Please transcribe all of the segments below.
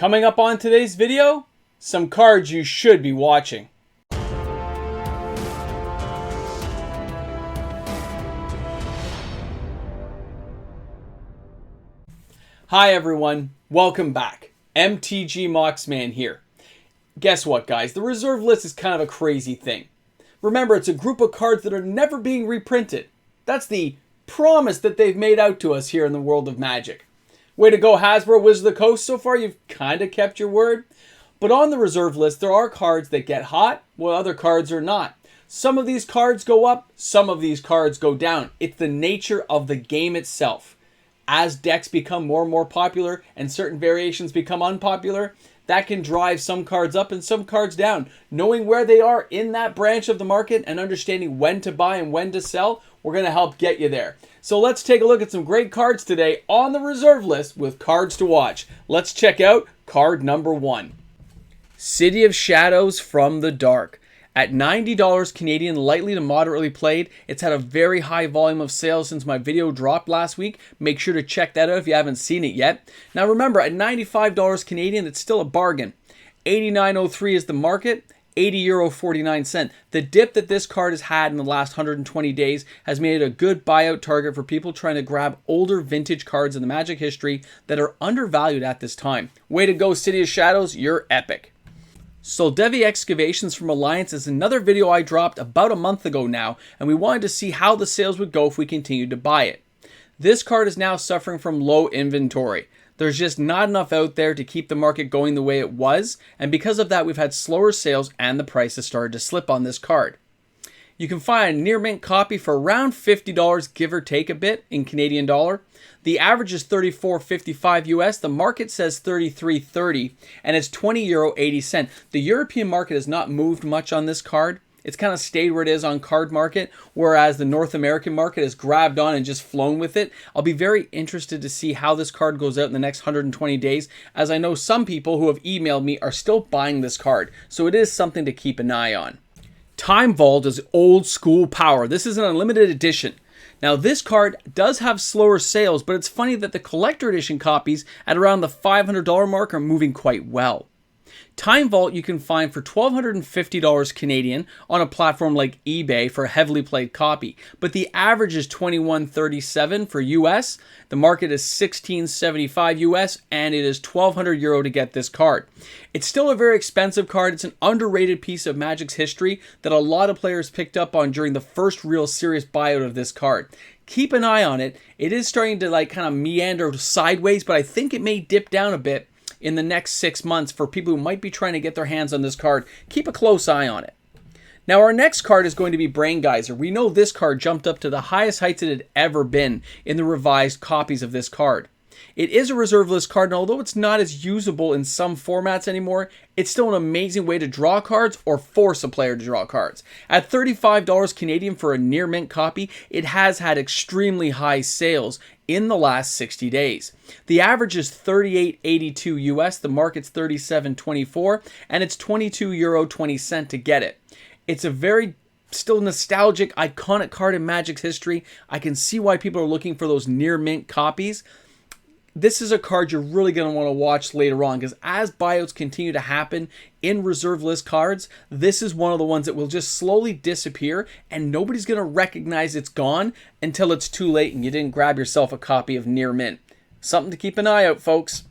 Coming up on today's video, some cards you should be watching. Hi everyone, welcome back. MTG Moxman here. Guess what guys, the reserve list is kind of a crazy thing. Remember, it's a group of cards that are never being reprinted. That's the promise that they've made out to us here in the world of Magic. Way to go Hasbro, Wizards of the Coast, so far you've kind of kept your word. But on the reserve list, there are cards that get hot, while other cards are not. Some of these cards go up, some of these cards go down. It's the nature of the game itself. As decks become more and more popular and certain variations become unpopular, that can drive some cards up and some cards down. Knowing where they are in that branch of the market and understanding when to buy and when to sell, we're going to help get you there. So let's take a look at some great cards today on the reserve list with cards to watch. Let's check out card number 1. City of Shadows from the Dark. At $90 Canadian, lightly to moderately played, it's had a very high volume of sales since my video dropped last week. Make sure to check that out if you haven't seen it yet. Now remember, at $95 Canadian, it's still a bargain. $89.03 is the market, €80.49. The dip that this card has had in the last 120 days has made it a good buyout target for people trying to grab older vintage cards in the Magic history that are undervalued at this time. Way to go, City of Shadows, you're epic. Soldevi Excavations from Alliance is another video I dropped about a month ago now, and we wanted to see how the sales would go if we continued to buy it. This card is now suffering from low inventory. There's just not enough out there to keep the market going the way it was, and because of that we've had slower sales and the price has started to slip on this card. You can find a near mint copy for around $50, give or take a bit, in Canadian dollar. The average is $34.55 US. The market says $33.30, and it's €20.80. The European market has not moved much on this card. It's kind of stayed where it is on Card Market, whereas the North American market has grabbed on and just flown with it. I'll be very interested to see how this card goes out in the next 120 days, as I know some people who have emailed me are still buying this card, so it is something to keep an eye on. Time Vault is old school power. This is an unlimited edition. Now this card does have slower sales, but it's funny that the collector edition copies at around the $500 mark are moving quite well. Time Vault you can find for $1,250 Canadian on a platform like eBay for a heavily played copy, but the average is $21.37 for US. The market is $16.75 US, and it is €1,200 to get this card. It's still a very expensive card. It's an underrated piece of Magic's history that a lot of players picked up on during the first real serious buyout of this card. Keep an eye on it. It is starting to kind of meander sideways, but I think it may dip down a bit in the next 6 months for people who might be trying to get their hands on this card. Keep a close eye on it. Now our next card is going to be Braingeyser. We know this card jumped up to the highest heights it had ever been in the revised copies of this card. It is a reserve list card, and although it's not as usable in some formats anymore, it's still an amazing way to draw cards or force a player to draw cards. At $35 Canadian for a near mint copy, it has had extremely high sales in the last 60 days. The average is $38.82 US, the market's $37.24, and it's €22.20 to get it. It's a very still nostalgic, iconic card in Magic's history. I can see why people are looking for those near mint copies. This is a card you're really going to want to watch later on, because as buyouts continue to happen in reserve list cards, this is one of the ones that will just slowly disappear and nobody's going to recognize it's gone until it's too late and you didn't grab yourself a copy of near mint. Something to keep an eye out, folks.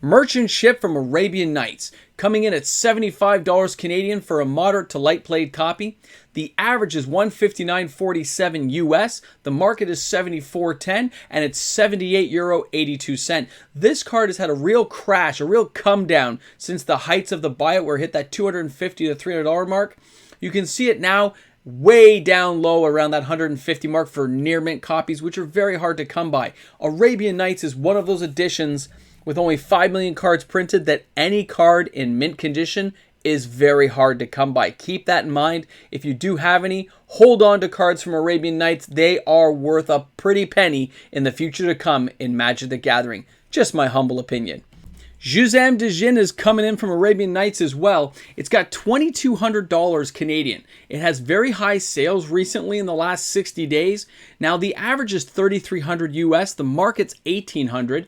Merchant Ship from Arabian Nights, coming in at $75 Canadian for a moderate to light played copy. The average is $159.47 US. The market is $74.10, and it's €78.82. This card has had a real crash, a real come down since the heights of the buyout where it hit that $250 to $300 mark. You can see it now way down low around that 150 mark for near mint copies, which are very hard to come by. Arabian Nights is one of those editions with only 5 million cards printed that any card in mint condition is very hard to come by. Keep that in mind. If you do have any, hold on to cards from Arabian Nights. They are worth a pretty penny in the future to come in Magic the Gathering. Just my humble opinion. Juzam de Jin is coming in from Arabian Nights as well. It's got $2,200 Canadian. It has very high sales recently in the last 60 days. Now the average is $3,300 US. The market's $1,800.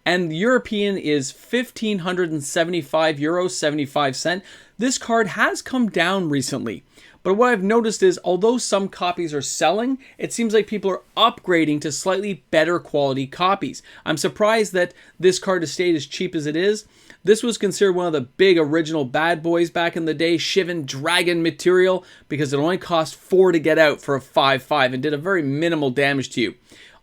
and the European is €1,575.75. This card has come down recently, but what I've noticed is although some copies are selling, it seems like people are upgrading to slightly better quality copies. I'm surprised that this card has stayed as cheap as it is. This was considered one of the big original bad boys back in the day, Shivan Dragon material, because it only cost 4 to get out for a 5/5 and did a very minimal damage to you.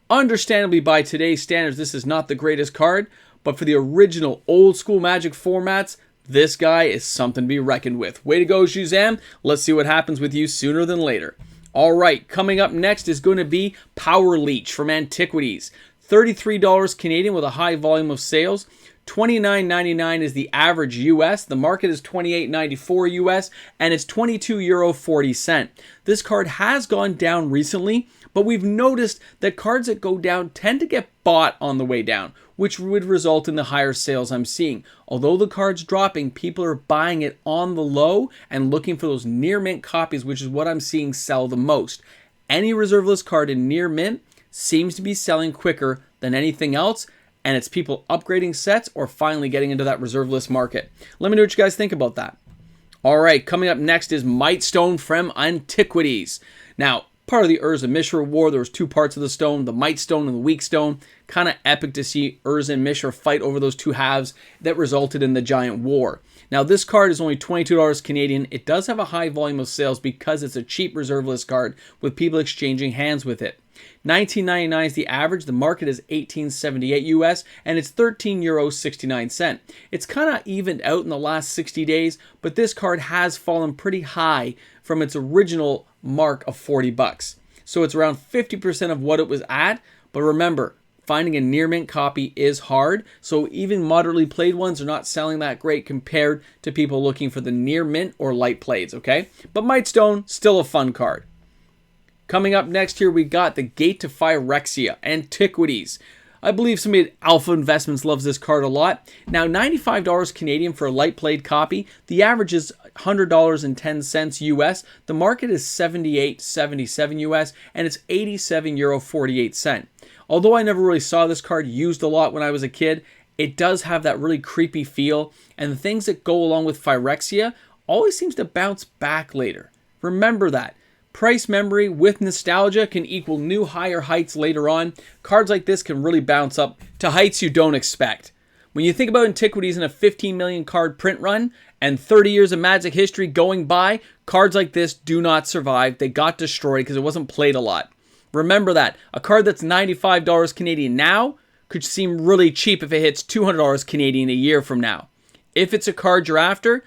Understandably, by today's standards, this is not the greatest card, but for the original old school Magic formats, this guy is something to be reckoned with. Way to go, Shazam. Let's see what happens with you sooner than later. All right, coming up next is going to be Power Leech from Antiquities. $33 Canadian with a high volume of sales. $29.99 is the average US. The market is $28.94 US, and it's €22.40. This card has gone down recently, but we've noticed that cards that go down tend to get bought on the way down, which would result in the higher sales I'm seeing. Although the card's dropping, people are buying it on the low and looking for those near mint copies, which is what I'm seeing sell the most. Any reserve list card in near mint seems to be selling quicker than anything else, and it's people upgrading sets or finally getting into that reserve list market. Let me know what you guys think about that. All right, coming up next is Mightstone from Antiquities. Now, part of the Urza Mishra War, there was 2 parts of the stone, the Mightstone and the Weak Stone. Kind of epic to see Urza and Mishra fight over those 2 halves that resulted in the giant war. Now, this card is only $22 Canadian. It does have a high volume of sales because it's a cheap reserve list card with people exchanging hands with it. $19.99 is the average. The market is $18.78 US, and it's €13.69. It's kind of evened out in the last 60 days, but this card has fallen pretty high from its original mark of $40. So it's around 50% of what it was at. But remember, finding a near mint copy is hard, so even moderately played ones are not selling that great compared to people looking for the near mint or light plays, okay? But Mightstone, still a fun card. Coming up next here, we got the Gate to Phyrexia, Antiquities. I believe somebody at Alpha Investments loves this card a lot. Now, $95 Canadian for a light played copy. The average is $100.10 US. The market is $78.77 US, and it's €87.48. Although I never really saw this card used a lot when I was a kid, it does have that really creepy feel, and the things that go along with Phyrexia always seems to bounce back later. Remember that. Price memory with nostalgia can equal new higher heights later on. Cards like this can really bounce up to heights you don't expect. When you think about Antiquities in a 15 million card print run and 30 years of Magic history going by, cards like this do not survive. They got destroyed because it wasn't played a lot. Remember that. A card that's $95 Canadian now could seem really cheap if it hits $200 Canadian a year from now. If it's a card you're after,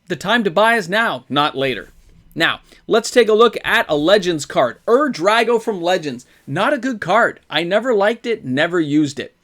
the time to buy is now, not later. Now, let's take a look at a Legends card. Drago from Legends. Not a good card. I never liked it, never used it.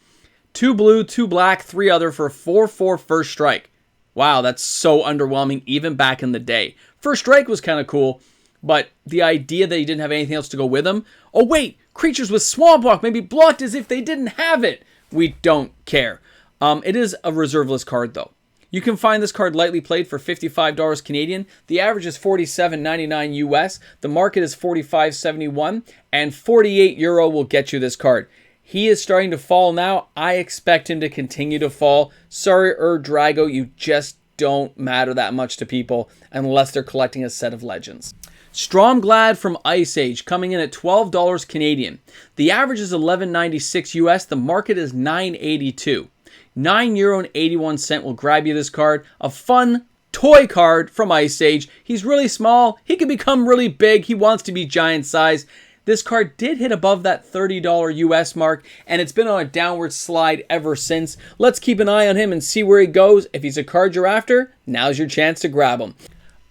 2 blue, 2 black, 3 other for 4/4 first strike. Wow, that's so underwhelming even back in the day. First strike was kind of cool, but the idea that you didn't have anything else to go with them. Oh wait, creatures with Swamp Walk may be blocked as if they didn't have it. We don't care. It is a reserve list card though. You can find this card lightly played for $55 Canadian. The average is $47.99 US. The market is $45.71, and €48 will get you this card. He is starting to fall now. I expect him to continue to fall. Sorry, Drago, you just don't matter that much to people unless they're collecting a set of Legends. Stromgald from Ice Age coming in at $12 Canadian. The average is $11.96 US. The market is $9.82. €9.81 will grab you this card. A fun toy card from Ice Age. He's really small. He can become really big. He wants to be giant size. This card did hit above that $30 US mark, and it's been on a downward slide ever since. Let's keep an eye on him and see where he goes. If he's a card you're after, now's your chance to grab him.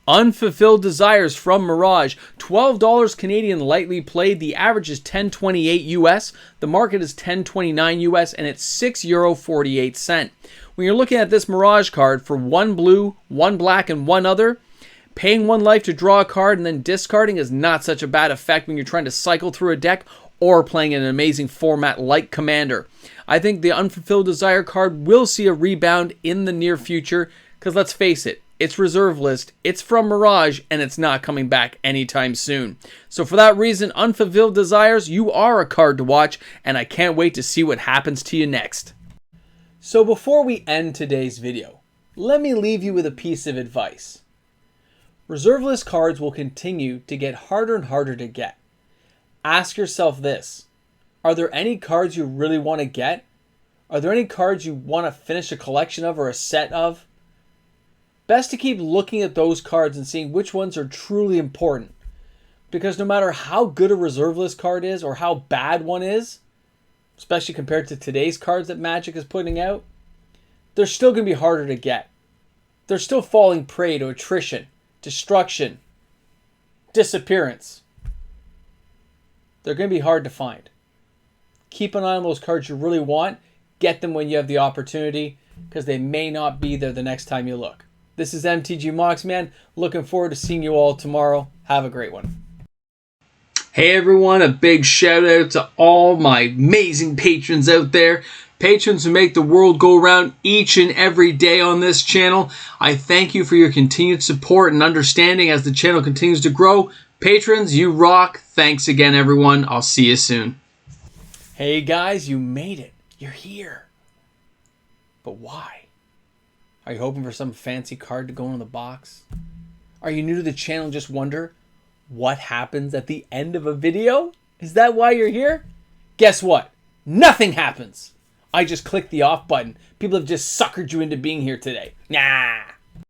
Unfulfilled Desires from Mirage. $12 Canadian lightly played. The average is $10.28 US. The market is $10.29 US, and it's €6.48. When you're looking at this Mirage card for 1 blue, 1 black, and 1 other, paying 1 life to draw a card and then discarding is not such a bad effect when you're trying to cycle through a deck or playing in an amazing format like Commander. I think the Unfulfilled Desire card will see a rebound in the near future because let's face it, it's reserve list, it's from Mirage, and it's not coming back anytime soon. So for that reason, Unfulfilled Desires, you are a card to watch, and I can't wait to see what happens to you next. So before we end today's video, let me leave you with a piece of advice. Reserve list cards will continue to get harder and harder to get. Ask yourself this: are there any cards you really want to get? Are there any cards you want to finish a collection of or a set of? Best to keep looking at those cards and seeing which ones are truly important. Because no matter how good a reserve list card is or how bad one is, especially compared to today's cards that Magic is putting out, they're still going to be harder to get. They're still falling prey to attrition, destruction, disappearance. They're going to be hard to find. Keep an eye on those cards you really want. Get them when you have the opportunity, because they may not be there the next time you look. This is MTG Moxman. Looking forward to seeing you all tomorrow. Have a great one. Hey everyone, a big shout out to all my amazing patrons out there. Patrons who make the world go round each and every day on this channel. I thank you for your continued support and understanding as the channel continues to grow. Patrons, you rock. Thanks again, everyone. I'll see you soon. Hey guys, you made it. You're here. But why? Are you hoping for some fancy card to go in the box? Are you new to the channel and just wonder what happens at the end of a video? Is that why you're here? Guess what? Nothing happens. I just clicked the off button. People have just suckered you into being here today. Nah.